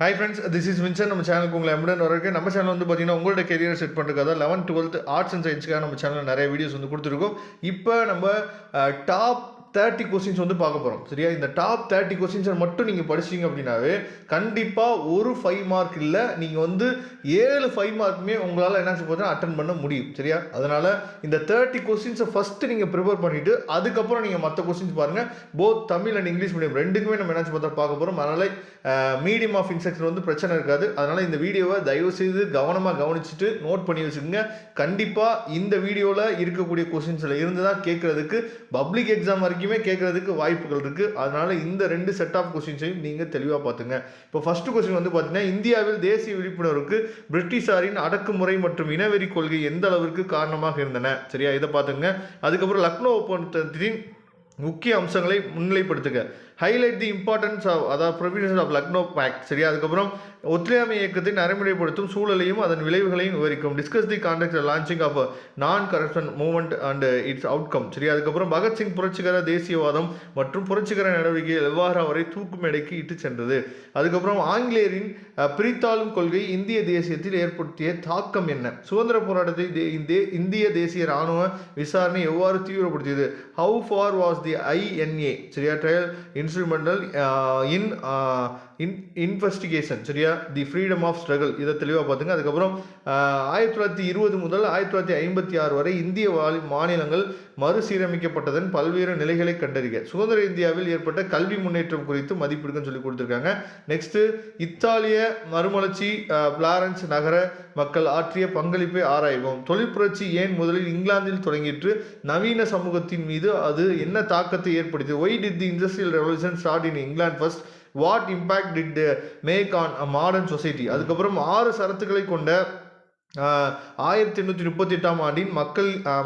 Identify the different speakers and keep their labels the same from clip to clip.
Speaker 1: Hi friends, this is Vinson. நம்ம சேனலுக்கு உங்களை எம்டன் வரக்கு நம்ம சேனல் வந்து பார்த்தீங்கன்னா உங்களோட கெரியரை செட் பண்ணுறதுக்காக 11th 12th ஆர்ட்ஸ் அண்ட் சயின்ஸுக்காக நம்ம சேனலில் நிறைய வீடியோஸ் வந்து கொடுத்துருக்கோம். இப்போ நம்ம டாப் 30 கொஸ்டின்ஸ் வந்து பார்க்க போகிறோம். சரியா? இந்த டாப் 30 கொஸ்டின்ஸை மட்டும் நீங்கள் படிச்சிங்க அப்படின்னாவே கண்டிப்பாக ஒரு 5 மார்க் இல்லை, நீங்கள் வந்து 7 5 மார்க்குமே உங்களால் என்ன பார்த்தா அட்டன் பண்ண முடியும். சரியா? அதனால் இந்த 30 கொஸ்டின்ஸை ஃபஸ்ட்டு நீங்கள் ப்ரிப்பேர் பண்ணிவிட்டு அதுக்கப்புறம் நீங்கள் மற்ற கொஸ்டின்ஸ் பாருங்கள். Both Tamil and English medium ரெண்டுக்குமே நம்ம என்ன பார்த்தா பார்க்க போகிறோம். அதனால் மீடியம் ஆஃப் இன்ஸ்ட்ரக்ஷன் வந்து பிரச்சனை இருக்காது. அதனால் இந்த வீடியோவை தயவுசெய்து கவனமாக கவனிச்சுட்டு நோட் பண்ணி வச்சுக்கோங்க. கண்டிப்பாக இந்த வீடியோவில் இருக்கக்கூடிய கொஸ்டின்ஸில் இருந்து தான் கேட்குறதுக்கு பப்ளிக் எக்ஸாம் வரைக்குமே கேட்குறதுக்கு வாய்ப்புகள் இருக்குது. அதனால் இந்த 2 செட் ஆஃப் கொஸ்டின்ஸையும் நீங்கள் தெளிவாக பார்த்துங்க. இப்போ ஃபஸ்ட்டு கொஸ்டின் வந்து பார்த்தீங்கன்னா, இந்தியாவில் தேசிய விழிப்புணர்வுக்கு பிரிட்டிஷாரின் அடக்குமுறை மற்றும் இனவெறி கொள்கை எந்த அளவிற்கு காரணமாக இருந்தன? சரியா? இதை பார்த்துங்க. அதுக்கப்புறம் லக்னோ ஒப்பந்தத்தின் முக்கிய அம்சங்களை முன்னிலைப்படுத்துக. ஹைலைட் தி இம்பார்ட்டன்ஸ் ஆஃப் அதாவது ப்ரொவிஷன்ஸ் ஆஃப் லக்னோ பேக்ட். சரியா? அதுக்கப்புறம் ஒத்துழையாமை இயக்கத்தை நடைமுறைப்படுத்தும் சூழலையும் அதன் விளைவுகளையும் விவரிக்கும். Discuss the contact launching of நான் corruption movement and it's outcome. சரியா? அதுக்கப்புறம் பகத்சிங் புரட்சிகர தேசியவாதம் மற்றும் புரட்சிகர நடவடிக்கைகள் எவ்வாறு அவரை தூக்கு மேடைக்கு இட்டு சென்றது? அதுக்கப்புறம் ஆங்கிலேயரின் பிரித்தாளும் கொள்கை இந்திய தேசியத்தில் ஏற்படுத்திய தாக்கம் என்ன? சுதந்திர போராட்டத்தை இந்திய தேசிய இராணுவ விசாரணை எவ்வாறு தீவிரப்படுத்தியது? How far was the INA? சரியா? Trial instrumental investigation. சரியா? The freedom of struggle. இதை தெளிவாக பார்த்துங்க. அதுக்கப்புறம் 1920 முதல் 1956 வரை இந்திய மாநிலங்கள் மறுசீரமைக்கப்பட்டதன் பல்வேறு நிலைகளை கண்டறிக. சுதந்திர இந்தியாவில் ஏற்பட்ட கல்வி முன்னேற்றம் குறித்து மதிப்பீடுன்னு சொல்லி கொடுத்துருக்காங்க. நெக்ஸ்ட்டு இத்தாலிய மறுமலர்ச்சி பிளாரன்ஸ் நகர மக்கள் ஆற்றிய பங்களிப்பை ஆராய்வோம். தொழிற்புரட்சி ஏன் முதலில் இங்கிலாந்தில் தொடங்கிட்டு நவீன சமூகத்தின் மீது அது என்ன தாக்கத்தை ஏற்படுத்தியது? Why did the industrial revolution start in England first? What impact did make on a modern society? அதுக்கப்புறம் 6 சரத்துக்களை கொண்ட 1838ஆம் ஆண்டின்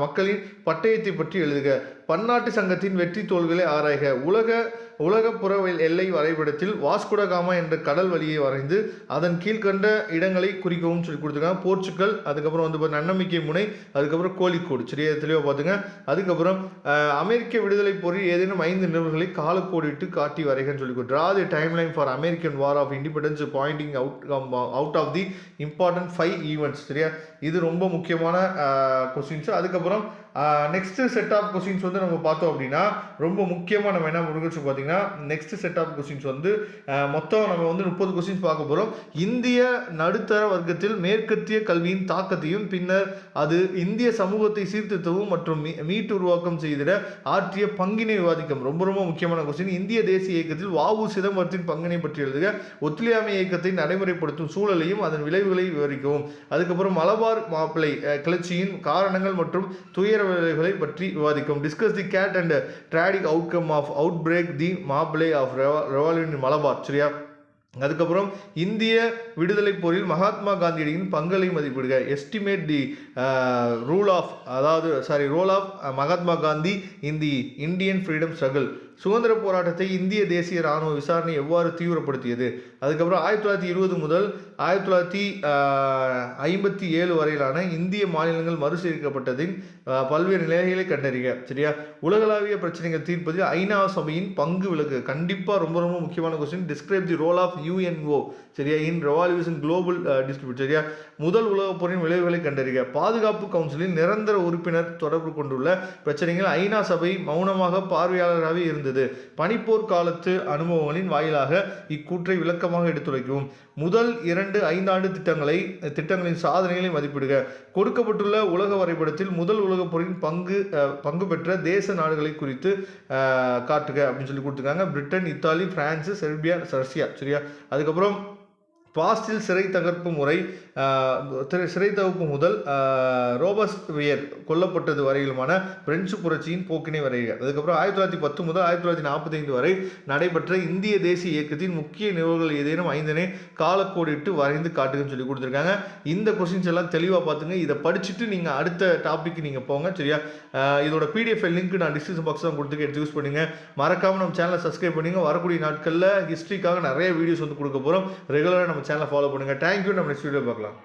Speaker 1: மக்களின் பட்டயத்தை பற்றி எழுதுக. பன்னாட்டு சங்கத்தின் வெற்றி தோல்விகளை ஆராய்க. உலக புற எல்லை வரைபடத்தில் வாஸ்கோடகாமா என்ற கடல் வழியை வரைந்து அதன் கீழ்கண்ட இடங்களை குறிக்கவும் சொல்லி கொடுத்துருக்காங்க. போர்ச்சுகல், அதுக்கப்புறம் வந்து நன்னம்பிக்கை முனை, அதுக்கப்புறம் கோழிக்கோடு. சரியா? தெளிவாக பார்த்துங்க. அதுக்கப்புறம் அமெரிக்க விடுதலை போரில் ஏதேனும் 5 நிகழ்வுகளை காலக்கோடிட்டு காட்டி வரைகன்னு சொல்லி draw the time line for American war of independence pointing out of the important 5 events. சரியா? இது ரொம்ப முக்கியமான கொஸ்டின்ஸ். அதுக்கப்புறம் நெக்ஸ்ட் செட் ஆஃப் கொஸ்டின்ஸ் வந்து நம்ம பார்த்தோம் அப்படின்னா ரொம்ப முக்கியமாக நம்ம என்ன முடிச்சு பார்த்தீங்கன்னா, நெக்ஸ்ட் செட் ஆஃப் கொஸ்டின்ஸ் வந்து மொத்தம் நம்ம வந்து 30 கொஸ்டின்ஸ் பார்க்க போகிறோம். இந்திய நடுத்தர வர்க்கத்தில் மேற்கத்திய கல்வியின் தாக்கத்தையும் பின்னர் அது இந்திய சமூகத்தை சீர்திருத்தவும் மற்றும் மீட்டு உருவாக்கம் செய்திட ஆற்றிய பங்கினை விவாதிக்கும். ரொம்ப ரொம்ப முக்கியமான கொஸ்டின். இந்திய தேசிய இயக்கத்தில் வ.உ. சிதம்பரத்தின் பங்கினை பற்றி எழுதுக. ஒத்துழையாமை இயக்கத்தை நடைமுறைப்படுத்தும் சூழலையும் அதன் விளைவுகளை விவரிக்கவும். அதுக்கப்புறம் மலபார் மாப்பிளை கிளர்ச்சியின் காரணங்கள் மற்றும் துயர விளைவுகளை பற்றி விவாதிக்கும். Discuss the gate and tragic outcome of outbreak the Mappila of revolution இன் மலபார். சரியா? அதுக்கப்புறம் இந்திய விடுதலை போரில் மகாத்மா காந்தியின் பங்களை மதிப்பிடுக. Estimate the role of Mahatma Gandhi in the Indian freedom struggle. சுதந்திர போராட்டத்தை இந்திய தேசிய இராணுவ விசாரணை எவ்வாறு தீவிரப்படுத்தியது? அதுக்கப்புறம் 1920 முதல் 1957 வரையிலான இந்திய மாநிலங்கள் மறுசீரமைக்கப்பட்டதின் பல்வேறு நிலைகளை கண்டறிக. சரியா? உலகளாவிய பிரச்சனைகள் தீர்ப்பதில் ஐநா சபையின் பங்கு விளக்கு. கண்டிப்பாக ரொம்ப ரொம்ப முக்கியமான question. Describe the role of UNO. சரியா? In revolution global distribute. சரியா? முதல் உலகப் போரின் விளைவுகளை கண்டறிக. பாதுகாப்பு கவுன்சிலில் நிரந்தர உறுப்பினர் தொடர்பு கொண்டுள்ள பிரச்சனைகள் ஐநா சபை மௌனமாக பார்வையாளராகவே இருந்தது. பனிப்போர் காலத்து அனுபவங்களின் வாயிலாக இக்கூற்றை விளக்கமாக எடுத்துரைக்கவும். முதல் 2-5 ஆண்டு திட்டங்களின் சாதனைகளை மதிப்பிடுக. கொடுக்கப்பட்டுள்ள உலக வரைபடத்தில் முதல் உலகப் போரின் பங்கு பெற்ற தேச நாடுகளை குறித்து காட்டுக அப்படின்னு சொல்லி கொடுத்துருக்காங்க. Britain, Italy, France, Serbia, Russia. சரியா? அதுக்கப்புறம் பாஸ்டில் சிறை தகுப்பு முதல் ரோபஸ்பியர் கொல்லப்பட்டது வரையிலுமான பிரெஞ்சு புரட்சியின் போக்கினை வரைக. அதுக்கப்புறம் 1910 முதல் 1945 வரை நடைபெற்ற இந்திய தேசிய இயக்கத்தின் முக்கிய நிகழ்வுகள் ஏதேனும் 5 காலக்கோடிட்டு வரைந்து காட்டுன்னு சொல்லி கொடுத்துருக்காங்க. இந்த கொஸ்டின்ஸ் எல்லாம் தெளிவாக பார்த்துங்க. இதை படிச்சுட்டு நீங்கள் அடுத்த டாபிக் நீங்கள் போங்க. சரியா? இதோட PDF லிங்க் நான் டிஸ்கிரிப்ஷன் பாக்ஸ் தான் கொடுத்துக்க, எடுத்து யூஸ் பண்ணுங்க. மறக்காமல் நம்ம சேனலை சப்ஸ்கிரைப் பண்ணுங்க. வரக்கூடிய நாட்களில் ஹிஸ்ட்ரிக்காக நிறைய வீடியோஸ் வந்து கொடுக்க போகிறோம். ரெகுலராக நம்ம சேனலை ஃபாலோ பண்ணுங்கள். தேங்க்யூ. நம்ம நெக்ஸ்ட் வீடியோ பார்க்கலாம்.